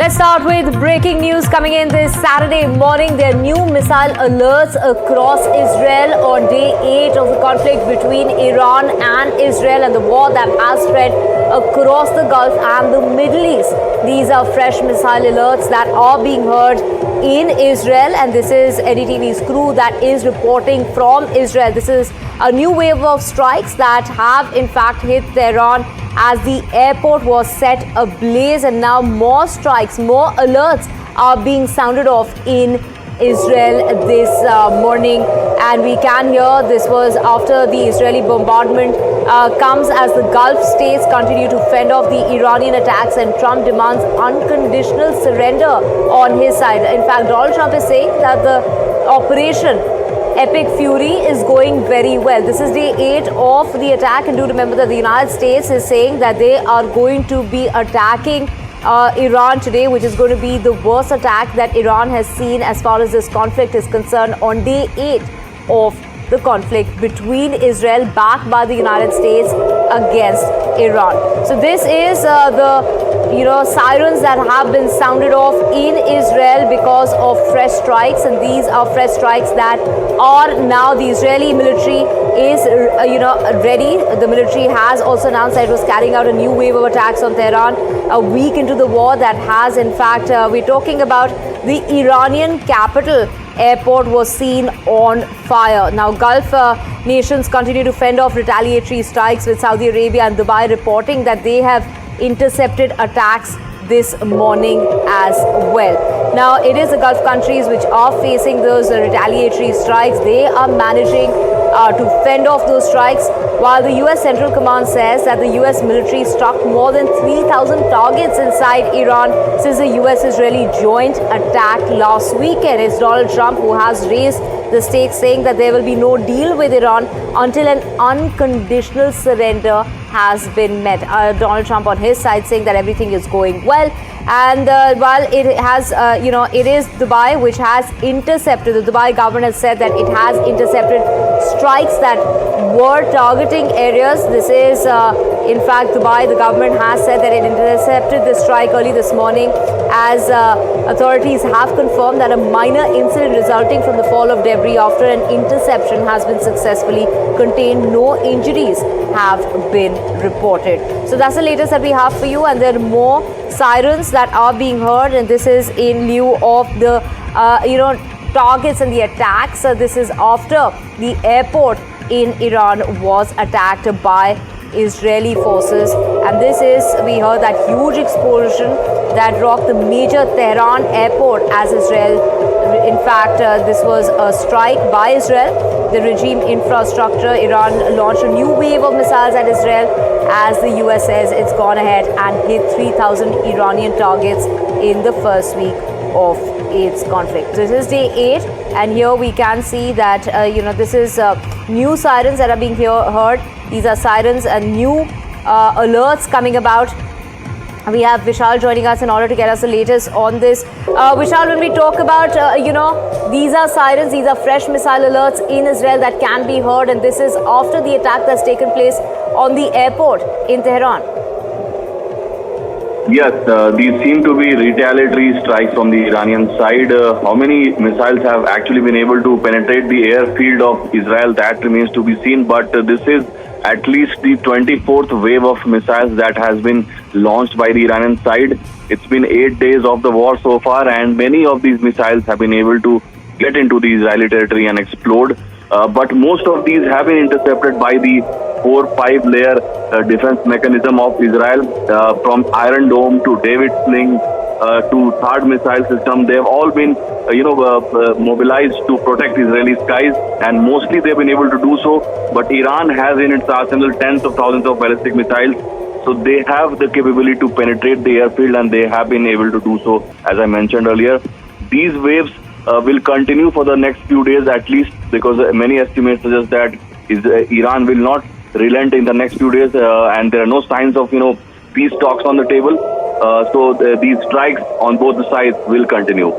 I start with breaking news coming in this Saturday morning. There are new missile alerts across Israel on day 8 of the conflict between Iran and Israel and the war that has spread across the Gulf and the Middle East. These are fresh missile alerts that are being heard in Israel, and this is NDTV's crew that is reporting from Israel. This is a new wave of strikes that have in fact hit Tehran as the airport was set ablaze, and now more strikes, more alerts are being sounded off in Israel this morning. And we can hear this was after the Israeli bombardment comes as the Gulf states continue to fend off the Iranian attacks, and Trump demands unconditional surrender on his side. In fact, Donald Trump is saying that the operation Epic Fury is going very well. This is day 8 of the attack, and do remember that the United States is saying that they are going to be attacking Iran today, which is going to be the worst attack that Iran has seen as far as this conflict is concerned on day 8 of the conflict between Israel, backed by the United States, against Iran. So this is the sirens that have been sounded off in Israel because of fresh strikes, and these are fresh strikes that are now the Israeli military is ready. The military has also announced that it was carrying out a new wave of attacks on Tehran a week into the war that has in fact we're talking about the Iranian capital airport was seen on fire. Now, Gulf nations continue to fend off retaliatory strikes, with Saudi Arabia and Dubai reporting that they have intercepted attacks this morning as well. Now, it is the Gulf countries which are facing those retaliatory strikes. They are managing to fend off those strikes, while the U.S. Central Command says that the U.S. military struck more than 3,000 targets inside Iran since the U.S.-Israeli joint attack last weekend. It's Donald Trump who has raised the stakes, saying that there will be no deal with Iran until an unconditional surrender has been met. Donald Trump on his side saying that everything is going well. And while it has, it is Dubai which has intercepted, the Dubai government has said that it has intercepted strikes that were targeting areas. This is, in fact, Dubai, the government has said that it intercepted this strike early this morning, as authorities have confirmed that a minor incident resulting from the fall of debris after an interception has been successfully contained. No injuries have been reported. So that's the latest that we have for you, and there are more sirens that are being heard, and this is in lieu of the targets and the attacks. This is after the airport in Iran was attacked by Israeli forces, and this is, we heard that huge explosion that rocked the major Tehran airport as Israel. In fact, this was a strike by Israel, the regime infrastructure. Iran launched a new wave of missiles at Israel, as the US says it's gone ahead and hit 3,000 Iranian targets in the first week of its conflict. This is day 8, and here we can see that this is new sirens that are being heard. These are sirens and new alerts coming about. We have Vishal joining us in order to get us the latest on this. Vishal, when we talk about, these are sirens, these are fresh missile alerts in Israel that can be heard, and this is after the attack that's taken place on the airport in Tehran. Yes, these seem to be retaliatory strikes from the Iranian side. How many missiles have actually been able to penetrate the airfield of Israel, that remains to be seen. But this is at least the 24th wave of missiles that has been launched by the Iranian side. It's been 8 days of the war so far, and many of these missiles have been able to get into the Israeli territory and explode. But most of these have been intercepted by the 4-5 layer defense mechanism of Israel, from Iron Dome to David Sling to THAAD missile system. They've all been mobilized to protect Israeli skies, and mostly they've been able to do so. But Iran has in its arsenal tens of thousands of ballistic missiles, so they have the capability to penetrate the airfield, and they have been able to do so, as I mentioned earlier. These waves will continue for the next few days at least, because many estimates suggest that Iran will not relent in the next few days, and there are no signs of peace talks on the table. So these strikes on both the sides will continue.